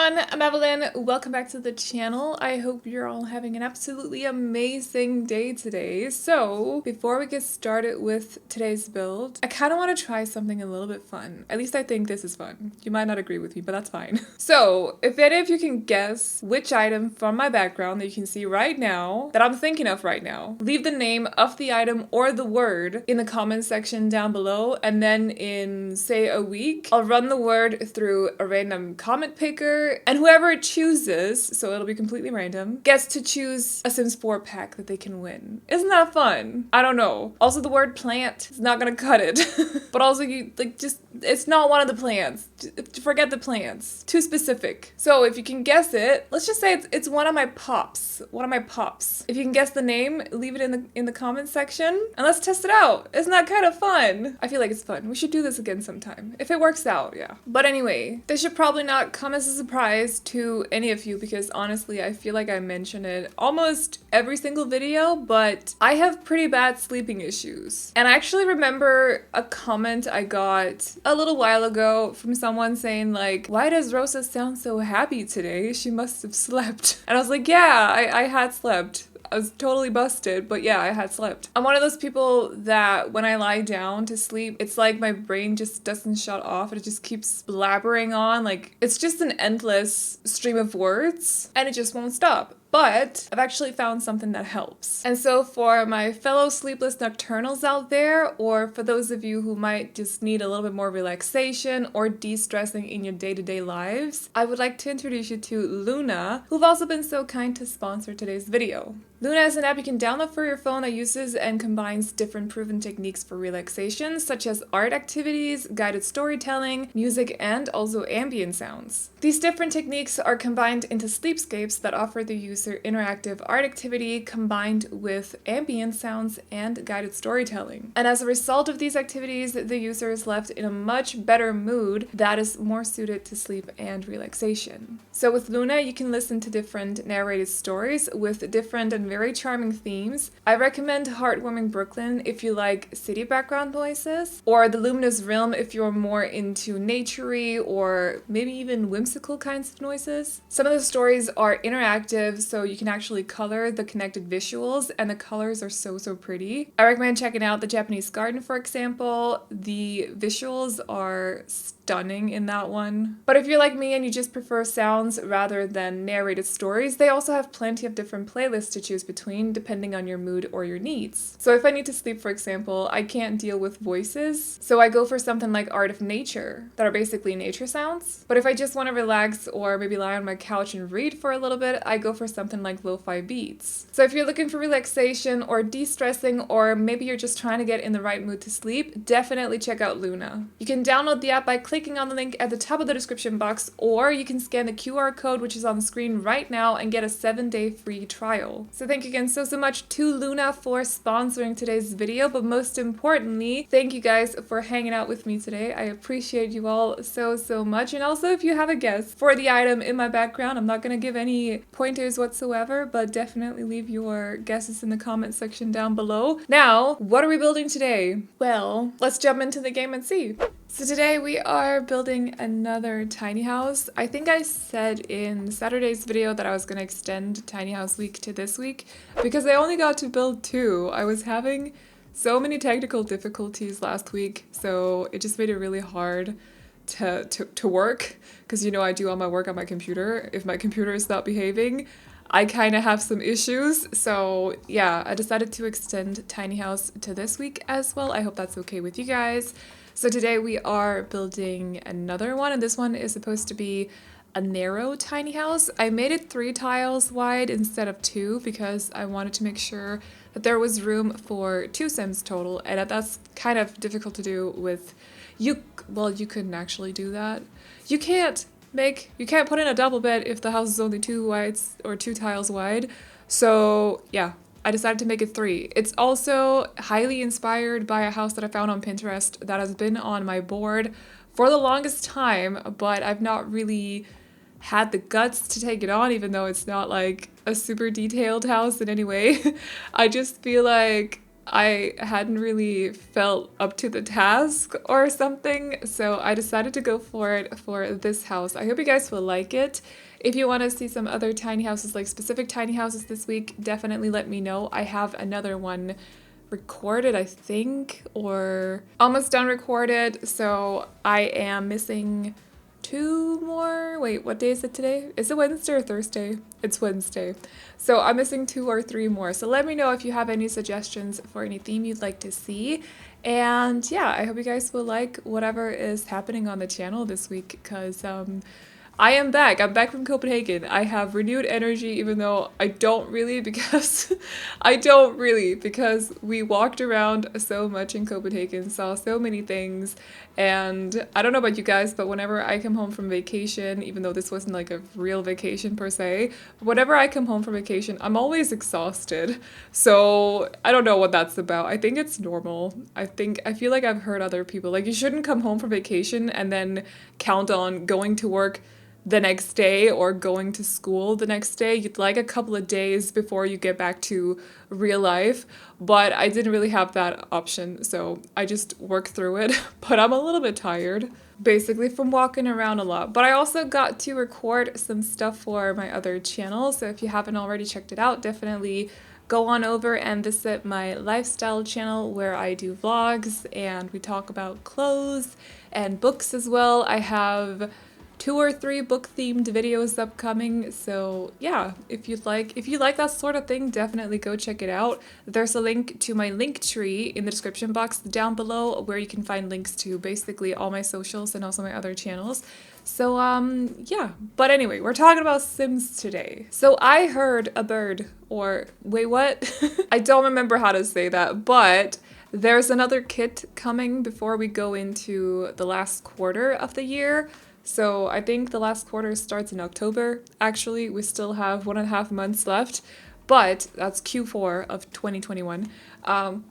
everyone, I'm Aveline. Welcome back to the channel. I hope you're all having an absolutely amazing day today. So, before we get started with today's build, I kind of want to try something a little bit fun. At least I think this is fun. You might not agree with me, but that's fine. So, if any of you can guess which item from my background that you can see right now, that I'm thinking of right now, leave the name of the item or the word in the comment section down below, and then in, say, a week, I'll run the word through a random comment picker, and whoever it chooses, so it'll be completely random, gets to choose a Sims 4 pack that they can win. Isn't that fun? I don't know. Also, the word plant is not gonna cut it. But also, it's not one of the plants. Forget the plants. Too specific. So if you can guess it, let's just say it's one of my pops. One of my pops. If you can guess the name, leave it in the comment section, and let's test it out. Isn't that kind of fun? I feel like it's fun. We should do this again sometime. If it works out, yeah. But anyway, this should probably not come as a surprise to any of you because honestly, I feel like I mention it almost every single video, but I have pretty bad sleeping issues. And I actually remember a comment I got a little while ago from someone saying like, why does Rosa sound so happy today? She must have slept. And I was like, yeah, I had slept. I was totally busted, but yeah, I had slept. I'm one of those people that when I lie down to sleep, it's like my brain just doesn't shut off. It just keeps blabbering on. Like, it's just an endless stream of words and it just won't stop. But I've actually found something that helps. And so for my fellow sleepless nocturnals out there, or for those of you who might just need a little bit more relaxation or de-stressing in your day-to-day lives, I would like to introduce you to Luna, who've also been so kind to sponsor today's video. Luna is an app you can download for your phone that uses and combines different proven techniques for relaxation, such as art activities, guided storytelling, music, and also ambient sounds. These different techniques are combined into sleepscapes that offer the user interactive art activity combined with ambient sounds and guided storytelling. And as a result of these activities, the user is left in a much better mood that is more suited to sleep and relaxation. So with Luna, you can listen to different narrated stories with different and very charming themes. I recommend Heartwarming Brooklyn if you like city background noises, or The Luminous Realm if you're more into nature-y or maybe even whimsical kinds of noises. Some of the stories are interactive, so you can actually color the connected visuals, and the colors are so pretty. I recommend checking out The Japanese Garden, for example. The visuals are stunning in that one. But if you're like me and you just prefer sounds rather than narrated stories, they also have plenty of different playlists to choose between depending on your mood or your needs. So if I need to sleep, for example, I can't deal with voices, so I go for something like Art of Nature, that are basically nature sounds. But if I just want to relax or maybe lie on my couch and read for a little bit, I go for something like lo-fi beats. So if you're looking for relaxation or de-stressing, or maybe you're just trying to get in the right mood to sleep, definitely check out Luna. You can download the app by clicking on the link at the top of the description box, or you can scan the QR code which is on the screen right now and get a 7-day free trial. So thank you again so much to Luna for sponsoring today's video, but most importantly, thank you guys for hanging out with me today. I appreciate you all so much. And also, if you have a guess for the item in my background, I'm not going to give any pointers whatsoever, but definitely leave your guesses in the comment section down below. Now, what are we building today? Well, let's jump into the game and see. So today we are building another tiny house. I think I said in Saturday's video that I was going to extend tiny house week to this week because I only got to build 2. I was having so many technical difficulties last week, so it just made it really hard to work because, you know, I do all my work on my computer. If my computer is not behaving, I kind of have some issues. So yeah, I decided to extend tiny house to this week as well. I hope that's okay with you guys. So today we are building another one, and this one is supposed to be a narrow tiny house. I made it 3 tiles wide instead of 2 because I wanted to make sure that there was room for 2 Sims total, and that's kind of difficult to do with you couldn't actually do that. You can't put in a double bed if the house is only 2 wides or 2 tiles wide. So yeah, I decided to make it 3. It's also highly inspired by a house that I found on Pinterest that has been on my board for the longest time, but I've not really had the guts to take it on, even though it's not like a super detailed house in any way. I just feel like I hadn't really felt up to the task or something, so I decided to go for it for this house. I hope you guys will like it. If you want to see some other tiny houses, like specific tiny houses this week, definitely let me know. I have another one recorded, I think, or almost done recorded, so I am missing 2 more. Wait, what day is it today? Is it Wednesday or Thursday? It's Wednesday. So I'm missing 2 or 3 more. So let me know if you have any suggestions for any theme you'd like to see. And yeah, I hope you guys will like whatever is happening on the channel this week, because I am back. I'm back from Copenhagen. I have renewed energy, even though I don't really, because because we walked around so much in Copenhagen, saw so many things. And I don't know about you guys, but whenever I come home from vacation, even though this wasn't like a real vacation per se, whenever I come home from vacation, I'm always exhausted. So I don't know what that's about. I think it's normal. I feel like I've heard other people, like, you shouldn't come home from vacation and then count on going to work the next day or going to school the next day. You'd like a couple of days before you get back to real life, but I didn't really have that option, so I just worked through it. But I'm a little bit tired, basically, from walking around a lot. But I also got to record some stuff for my other channel, so if you haven't already checked it out, definitely go on over and visit my lifestyle channel where I do vlogs and we talk about clothes and books as well. I have 2 or 3 book themed videos upcoming, so yeah, if you like that sort of thing, definitely go check it out. There's a link to my link tree in the description box down below where you can find links to basically all my socials and also my other channels. So yeah, but anyway, we're talking about Sims today. So I heard a bird, or wait, what? I don't remember how to say that, but there's another kit coming before we go into the last quarter of the year. So I think the last quarter starts in October. Actually, we still have 1.5 months left, but that's Q4 of 2021.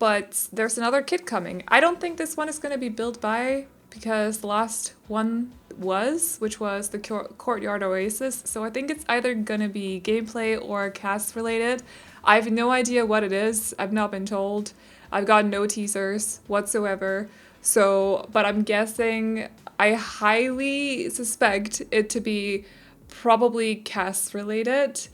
But there's another kit coming. I don't think this one is going to be built by, because the last one was, which was the Courtyard Oasis. So I think it's either going to be gameplay or cast related. I have no idea what it is. I've not been told. I've got no teasers whatsoever. So, but I'm guessing, I highly suspect it to be probably cast related,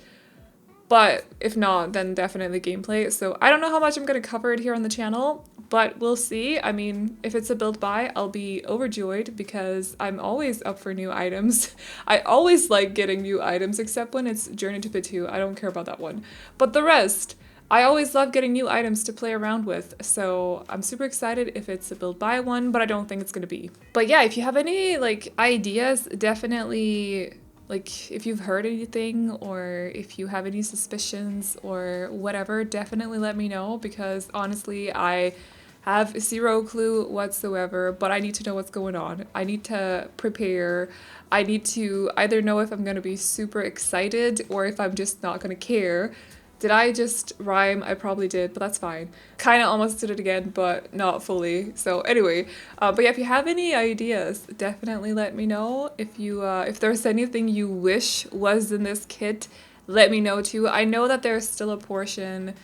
but if not, then definitely gameplay. So I don't know how much I'm going to cover it here on the channel, but we'll see. I mean, if it's a build buy, I'll be overjoyed because I'm always up for new items. I always like getting new items, except when it's Journey to Pitu. I don't care about that one. But the rest, I always love getting new items to play around with, so I'm super excited if it's a build buy one, but I don't think it's gonna be. But yeah, if you have any like ideas, definitely, like, if you've heard anything or if you have any suspicions or whatever, definitely let me know, because honestly, I have 0 clue whatsoever, but I need to know what's going on. I need to prepare. I need to either know if I'm gonna be super excited or if I'm just not gonna care. Did I just rhyme? I probably did, but that's fine. Kind of almost did it again, but not fully. So anyway, but yeah, if you have any ideas, definitely let me know. If there's anything you wish was in this kit, let me know too. I know that there's still a portion,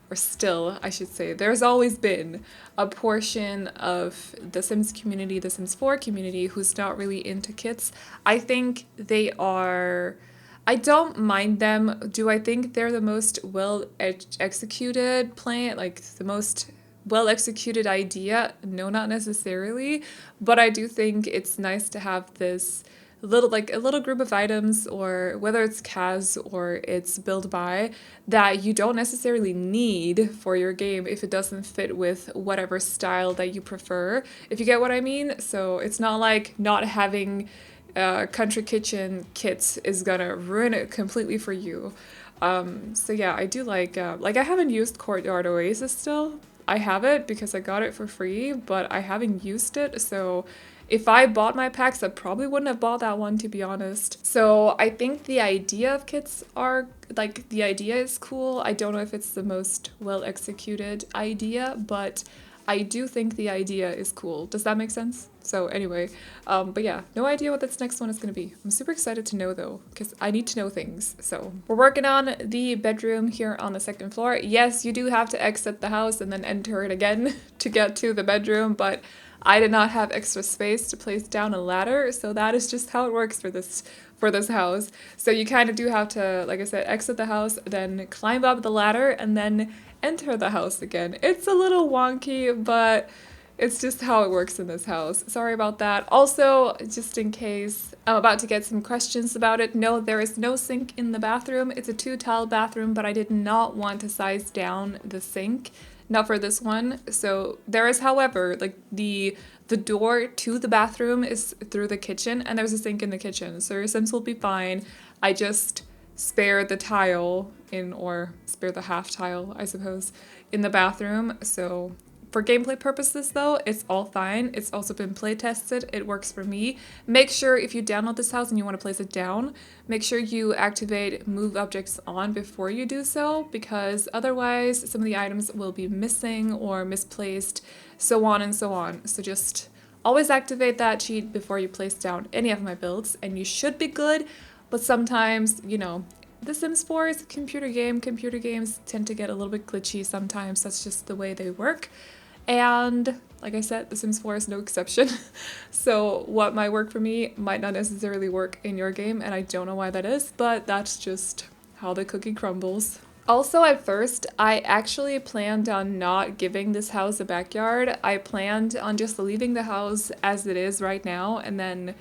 or still, I should say, there's always been a portion of the Sims community, the Sims 4 community, who's not really into kits. I think they are... I don't mind them. Do I think they're the most well-executed plan, like the most well-executed idea? No, not necessarily. But I do think it's nice to have this little, like a little group of items, or whether it's CAS or it's build by, that you don't necessarily need for your game if it doesn't fit with whatever style that you prefer, if you get what I mean. So it's not like not having country kitchen kits is gonna ruin it completely for you. So yeah, I do like I haven't used Courtyard Oasis still. I have it because I got it for free, but I haven't used it, so if I bought my packs, I probably wouldn't have bought that one, to be honest. So I think the idea of kits are, like, the idea is cool. I don't know if it's the most well executed idea, but I do think the idea is cool. Does that make sense? So anyway, but yeah, no idea what this next one is going to be. I'm super excited to know though, because I need to know things. So we're working on the bedroom here on the second floor. Yes, you do have to exit the house and then enter it again to get to the bedroom, but I did not have extra space to place down a ladder, so that is just how it works for this house. So you kind of do have to, like I said, exit the house, then climb up the ladder, and then enter the house again. It's a little wonky, but it's just how it works in this house. Sorry about that. Also, just in case I'm about to get some questions about it, no, there is no sink in the bathroom. It's a 2-tile bathroom, but I did not want to size down the sink. Not for this one. So there is, however, like the door to the bathroom is through the kitchen, and there's a sink in the kitchen. So your Sims will be fine. I just spare the tile in, or spare the half tile, I suppose, in the bathroom. So for gameplay purposes though, it's all fine. It's also been play tested. It works for me. Make sure if you download this house and you want to place it down, make sure you activate move objects on before you do so, because otherwise some of the items will be missing or misplaced, so on and so on. So just always activate that cheat before you place down any of my builds and you should be good. But sometimes, you know, The Sims 4 is a computer game. Computer games tend to get a little bit glitchy sometimes. That's just the way they work. And like I said, The Sims 4 is no exception. So what might work for me might not necessarily work in your game, and I don't know why that is, but that's just how the cookie crumbles. Also, at first, I actually planned on not giving this house a backyard. I planned on just leaving the house as it is right now, and then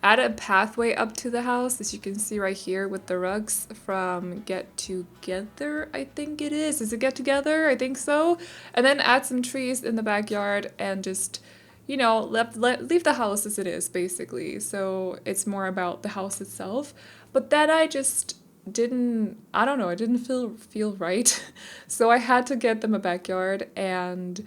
add a pathway up to the house, as you can see right here with the rugs from Get Together, I think it is. Is it Get Together? I think so. And then add some trees in the backyard and just, you know, leave the house as it is, basically. So it's more about the house itself. But then I just didn't, I don't know, it didn't feel right. So I had to get them a backyard, and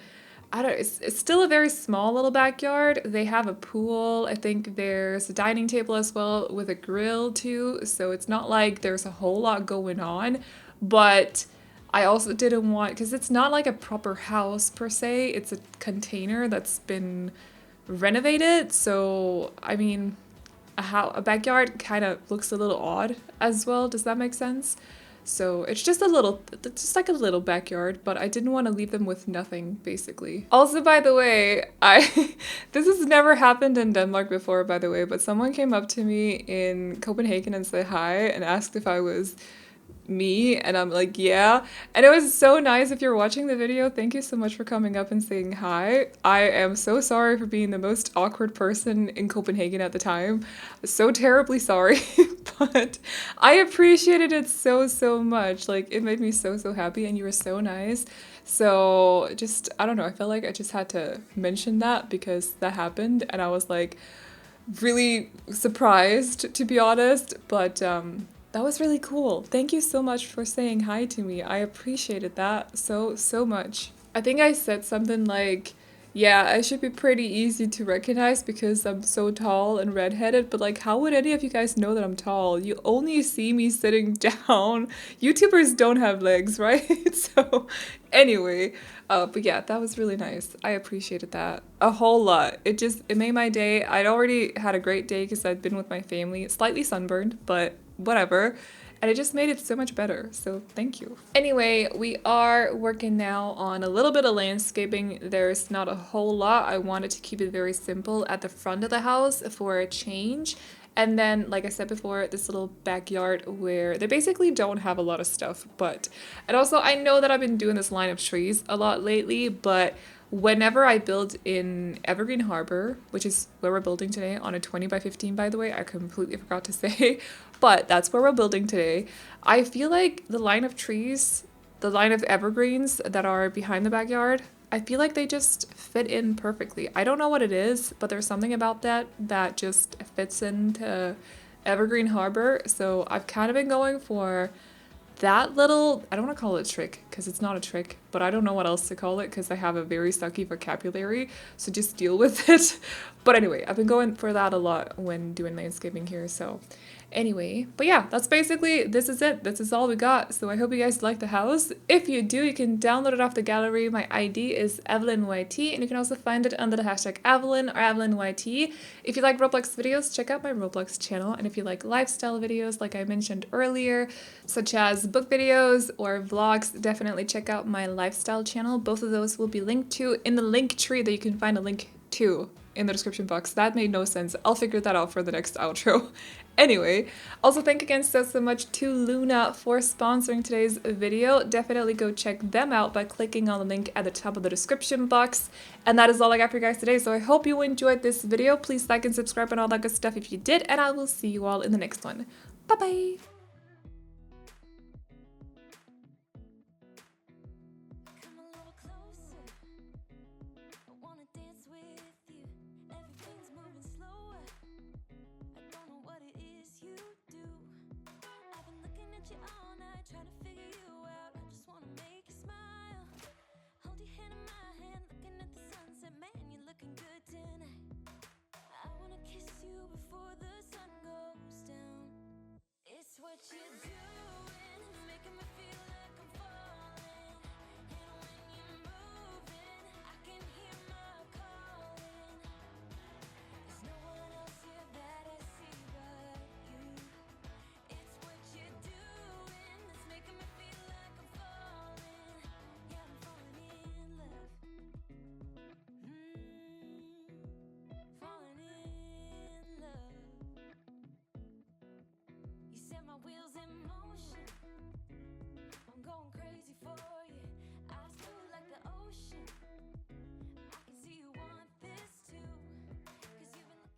it's still a very small little backyard. They have a pool. I think there's a dining table as well with a grill too. So it's not like there's a whole lot going on, but I also didn't want, because it's not like a proper house per se. It's a container that's been renovated. So, I mean, a backyard kind of looks a little odd as well. Does that make sense? So it's just like a little backyard, but I didn't want to leave them with nothing, basically. Also, by the way, this has never happened in Denmark before, by the way, but someone came up to me in Copenhagen and said hi and asked if I was me, and I'm like, yeah. And it was so nice. If you're watching the video, thank you so much for coming up and saying hi. I am so sorry for being the most awkward person in Copenhagen at the time. So terribly sorry, but I appreciated it so much. Like, it made me so happy, and you were so nice. So just, I don't know, I felt like I just had to mention that because that happened, and I was like really surprised, to be honest, but that was really cool. Thank you so much for saying hi to me. I appreciated that so much. I think I said something like, yeah, I should be pretty easy to recognize because I'm so tall and redheaded, but like, how would any of you guys know that I'm tall? You only see me sitting down. YouTubers don't have legs, right? So anyway, but yeah, that was really nice. I appreciated that a whole lot. It made my day. I'd already had a great day because I'd been with my family, slightly sunburned, but whatever. And it just made it so much better. So thank you. Anyway, we are working now on a little bit of landscaping. There's not a whole lot. I wanted to keep it very simple at the front of the house for a change. And then, like I said before, this little backyard where they basically don't have a lot of stuff. And also, I know that I've been doing this line of trees a lot lately, but whenever I build in Evergreen Harbor, which is where we're building today on a 20 by 15, by the way, I completely forgot to say, but that's where we're building today. I feel like the line of trees, the line of evergreens that are behind the backyard, I feel like they just fit in perfectly. I don't know what it is, but there's something about that just fits into Evergreen Harbor. So I've kind of been going for that little, I don't want to call it a trick because it's not a trick, but I don't know what else to call it because I have a very sucky vocabulary, so just deal with it. But anyway, I've been going for that a lot when doing landscaping here. So Anyway, but yeah, that's basically, this is it. This is all we got. So I hope you guys like the house. If you do, you can download it off the gallery. My ID is AvelineYT, and you can also find it under the hashtag Aveline or AvelineYT. If you like Roblox videos, check out my Roblox channel. And if you like lifestyle videos, like I mentioned earlier, such as book videos or vlogs, definitely check out my lifestyle channel. Both of those will be linked to in the link tree that you can find a link to in the description box. That made no sense. I'll figure that out for the next outro. Anyway, also thank again so much to Luna for sponsoring today's video. Definitely go check them out by clicking on the link at the top of the description box. And that is all I got for you guys today. So I hope you enjoyed this video. Please like and subscribe and all that good stuff if you did. And I will see you all in the next one. Bye-bye. Trying to figure you out, I just wanna make you smile. Hold your hand in my hand, looking at the sunset, man, you're looking good tonight. I wanna kiss you before the sun goes down. It's what you're doing, it's making me feel